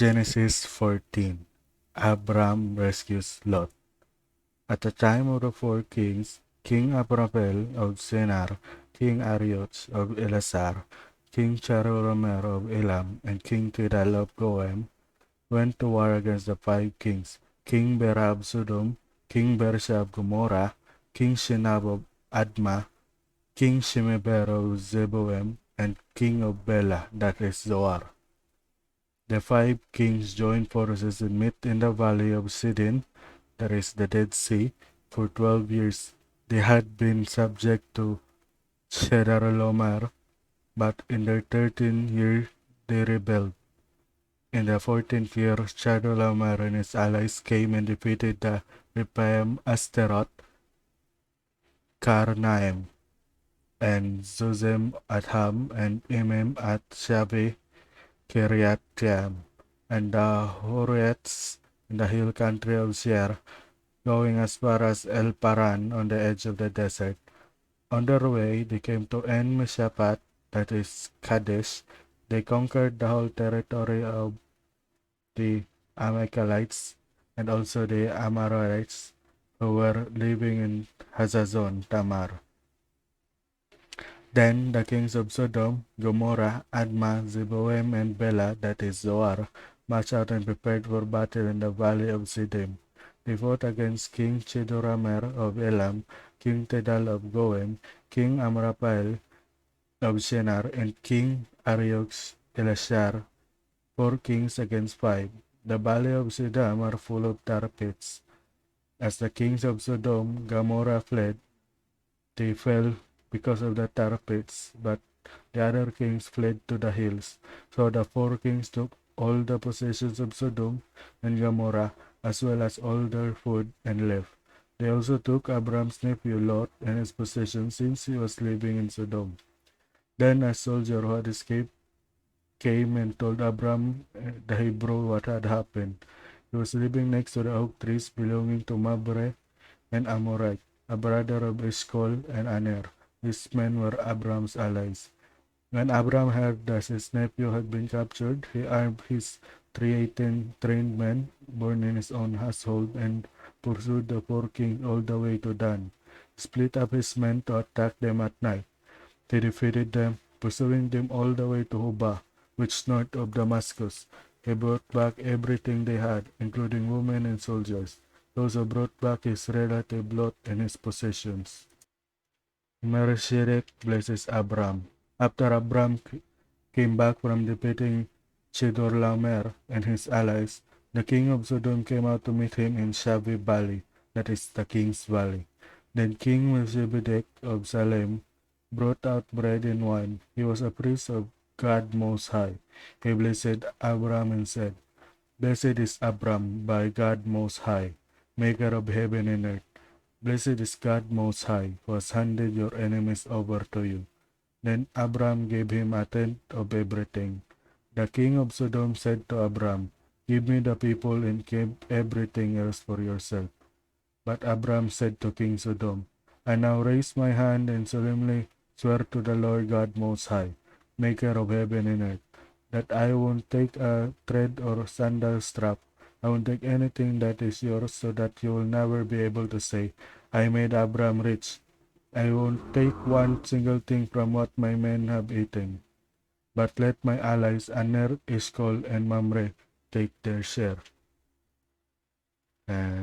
Genesis 14. Abram rescues Lot. At the time of the four kings, King Amraphel of Shinar, King Arioch of Elasar, King Chedorlaomer of Elam, and King Tidal of Goiim went to war against the five kings, King Bera of Sodom, King Bersha of Gomorrah, King Shinab of Admah, King Shemeber of Zeboim, and King of Bela, that is Zoar. The five kings joined forces and met in the valley of Sidon, that is the Dead Sea, for 12 years. They had been subject to Chedorlaomer, but in their 13th year they rebelled. In the 14th year, Chedorlaomer and his allies came and defeated the Rephaim, Asteroth, Karnaim, and Zuzim at Ham, and Imim at Shaveh, Kiriathaim, and the Horites in the hill country of Seir, going as far as El Paran on the edge of the desert. On their way, they came to En Mishpat, that is Kadesh. They conquered the whole territory of the Amalekites and also the Amorites who were living in Hazazon Tamar. Then the kings of Sodom, Gomorrah, Admah, Zeboim, and Bela, that is Zoar, marched out and prepared for battle in the valley of Siddim. They fought against King Chedorlaomer of Elam, King Tidal of Goiim, King Amraphel of Shinar, and King Arioch Elashar, 4 kings against 5. The valley of Siddim are full of tar pits. As the kings of Sodom, Gomorrah fled, they fell because of the tar pits, but the other kings fled to the hills. So the 4 kings took all the possessions of Sodom and Gomorrah, as well as all their food, and left. They also took Abram's nephew Lot and his possessions, since he was living in Sodom. Then a soldier who had escaped came and told Abram the Hebrew what had happened. He was living next to the oak trees belonging to Mamre and Amorite, a brother of Eshcol and Aner. These men were Abram's allies. When Abram heard that his nephew had been captured, he armed his 318 trained men born in his own household and pursued the 4 kings all the way to Dan. He split up his men to attack them at night. They defeated them, pursuing them all the way to Hobah, which is north of Damascus. He brought back everything they had, including women and soldiers. Those who brought back his relative Lot and his possessions. Melchizedek blesses Abram. After Abram came back from defeating Chedorlaomer and his allies, the king of Sodom came out to meet him in Shaveh Valley, that is the king's valley. Then King Melchizedek of Salem brought out bread and wine. He was a priest of God Most High. He blessed Abram and said, Blessed is Abram by God Most High, maker of heaven and earth. Blessed is God Most High, who has handed your enemies over to you. Then Abram gave him a tenth of everything. The king of Sodom said to Abram, Give me the people and keep everything else for yourself. But Abram said to King Sodom, I now raise my hand and solemnly swear to the Lord God Most High, maker of heaven and earth, that I won't take a thread or sandal strap. I won't take anything that is yours, so that you will never be able to say, I made Abram rich. I won't take one single thing from what my men have eaten. But let my allies Aner, Eshcol, and Mamre take their share. And